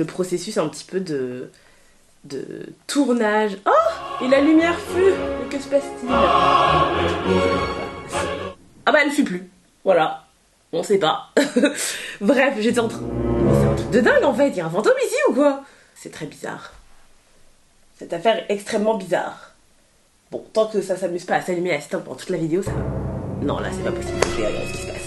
le processus un petit peu de tournage. Oh, et la lumière fut. Mais que se passe-t-il? Ah bah elle fut plus. Voilà. On sait pas. Bref, j'étais en train... Mais c'est un truc de dingue en fait, il y a un fantôme ici ou quoi? C'est très bizarre. Cette affaire est extrêmement bizarre. Bon, tant que ça s'amuse pas à s'allumer la stamp pendant toute la vidéo, ça va. Non, là c'est pas possible, je vais regarder ce qui se passe.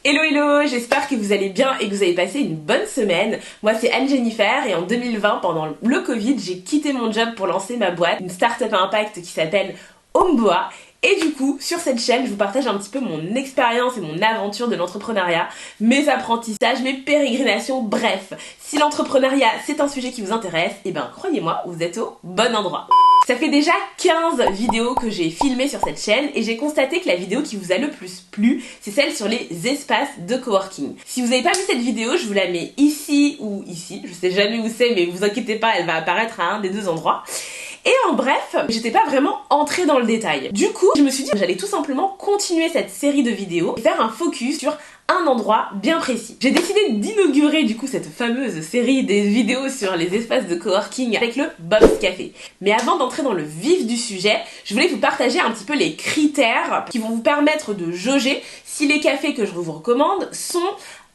Hello hello, j'espère que vous allez bien et que vous avez passé une bonne semaine. Moi c'est Anne-Jennifer et en 2020, pendant le Covid, j'ai quitté mon job pour lancer ma boîte, une start-up à impact qui s'appelle Homeboa. Et du coup, sur cette chaîne, je vous partage un petit peu mon expérience et mon aventure de l'entrepreneuriat, mes apprentissages, mes pérégrinations, bref. Si l'entrepreneuriat c'est un sujet qui vous intéresse, et ben croyez-moi, vous êtes au bon endroit. Ça fait déjà 15 vidéos que j'ai filmées sur cette chaîne et j'ai constaté que la vidéo qui vous a le plus plu, c'est celle sur les espaces de coworking. Si vous n'avez pas vu cette vidéo, je vous la mets ici ou ici, je sais jamais où c'est mais vous inquiétez pas, elle va apparaître à un des deux endroits. Et en bref, j'étais pas vraiment entrée dans le détail. Du coup, je me suis dit que j'allais tout simplement continuer cette série de vidéos et faire un focus sur un endroit bien précis. J'ai décidé d'inaugurer du coup cette fameuse série des vidéos sur les espaces de coworking avec le Bob's Café. Mais avant d'entrer dans le vif du sujet, je voulais vous partager un petit peu les critères qui vont vous permettre de jauger si les cafés que je vous recommande sont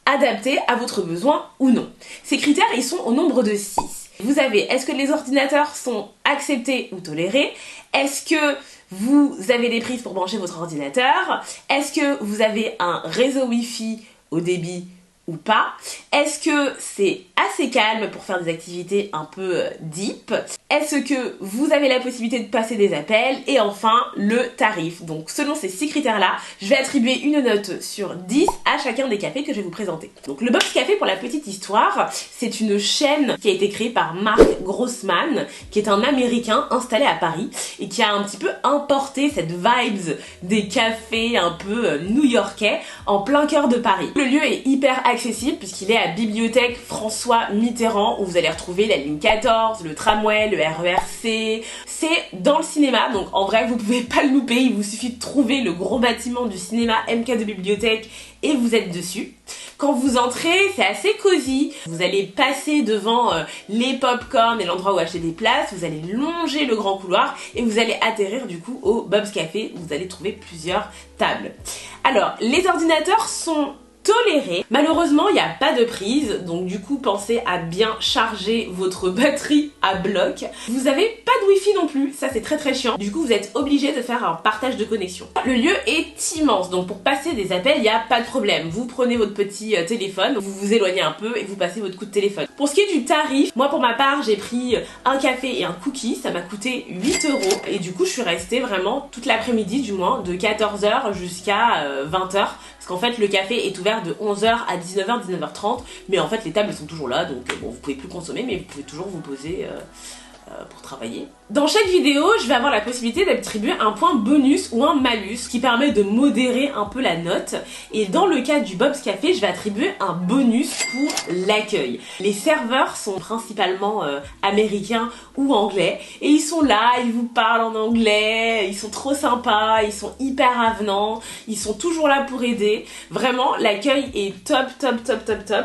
adaptés à votre besoin ou non. Ces critères, ils sont au nombre de 6. Vous avez, est-ce que les ordinateurs sont acceptés ou tolérés? Est-ce que vous avez des prises pour brancher votre ordinateur? Est-ce que vous avez un réseau Wi-Fi au débit ou pas? Est-ce que c'est assez calme pour faire des activités un peu deep? Est-ce que vous avez la possibilité de passer des appels? Et enfin, le tarif. Donc selon ces 6 critères-là, je vais attribuer une note sur 10 à chacun des cafés que je vais vous présenter. Donc le Bob's Café, pour la petite histoire, c'est une chaîne qui a été créée par Mark Grossman, qui est un Américain installé à Paris et qui a un petit peu importé cette vibes des cafés un peu new-yorkais en plein cœur de Paris. Le lieu est hyper accessible puisqu'il est à Bibliothèque François Mitterrand où vous allez retrouver la ligne 14, le tramway, le RER-C. C'est dans le cinéma, donc en vrai vous pouvez pas le louper, il vous suffit de trouver le gros bâtiment du cinéma MK de Bibliothèque et vous êtes dessus. Quand vous entrez, c'est assez cosy. Vous allez passer devant les pop-corn et l'endroit où acheter des places, vous allez longer le grand couloir et vous allez atterrir du coup au Bob's Café où vous allez trouver plusieurs tables. Alors, les ordinateurs sont toléré. Malheureusement, il n'y a pas de prise, donc du coup, pensez à bien charger votre batterie à bloc. Vous n'avez pas de Wi-Fi non plus, ça c'est très chiant. Du coup, vous êtes obligé de faire un partage de connexion. Le lieu est immense, donc pour passer des appels, il n'y a pas de problème. Vous prenez votre petit téléphone, vous vous éloignez un peu et vous passez votre coup de téléphone. Pour ce qui est du tarif, moi pour ma part, j'ai pris un café et un cookie, ça m'a coûté 8 € et du coup, je suis restée vraiment toute l'après-midi, du moins, de 14 h jusqu'à 20 h. Parce qu'en fait, le café est ouvert de 11 h à 19 h, 19 h 30, mais en fait les tables sont toujours là, donc bon, vous pouvez plus consommer, mais vous pouvez toujours vous poser pour travailler. Dans chaque vidéo, je vais avoir la possibilité d'attribuer un point bonus ou un malus qui permet de modérer un peu la note. Et dans le cas du Bob's Café, je vais attribuer un bonus pour l'accueil. Les serveurs sont principalement américains ou anglais et ils sont là, ils vous parlent en anglais, ils sont trop sympas, ils sont hyper avenants, ils sont toujours là pour aider. Vraiment, l'accueil est top.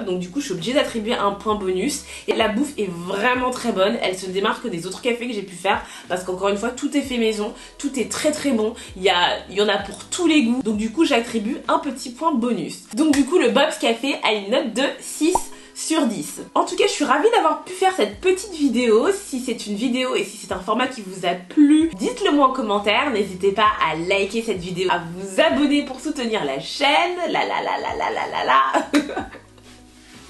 Donc du coup, je suis obligée d'attribuer un point bonus. Et la bouffe est vraiment très bonne, elle se démarque des autres cafés que j'ai pu faire parce qu'encore une fois tout est fait maison, tout est très bon, il y en a pour tous les goûts, donc du coup j'attribue un petit point bonus. Donc du coup le Bob's Café a une note de 6 sur 10. En tout cas, je suis ravie d'avoir pu faire cette petite vidéo. Si c'est une vidéo et si c'est un format qui vous a plu, dites-le moi en commentaire. N'hésitez pas à liker cette vidéo, à vous abonner pour soutenir la chaîne.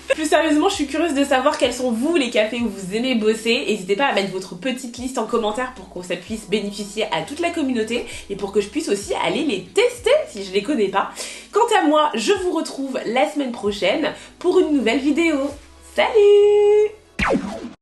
Plus sérieusement, je suis curieuse de savoir quels sont vous les cafés où vous aimez bosser. N'hésitez pas à mettre votre petite liste en commentaire pour que ça puisse bénéficier à toute la communauté et pour que je puisse aussi aller les tester si je les connais pas. Quant à moi, je vous retrouve la semaine prochaine pour une nouvelle vidéo. Salut!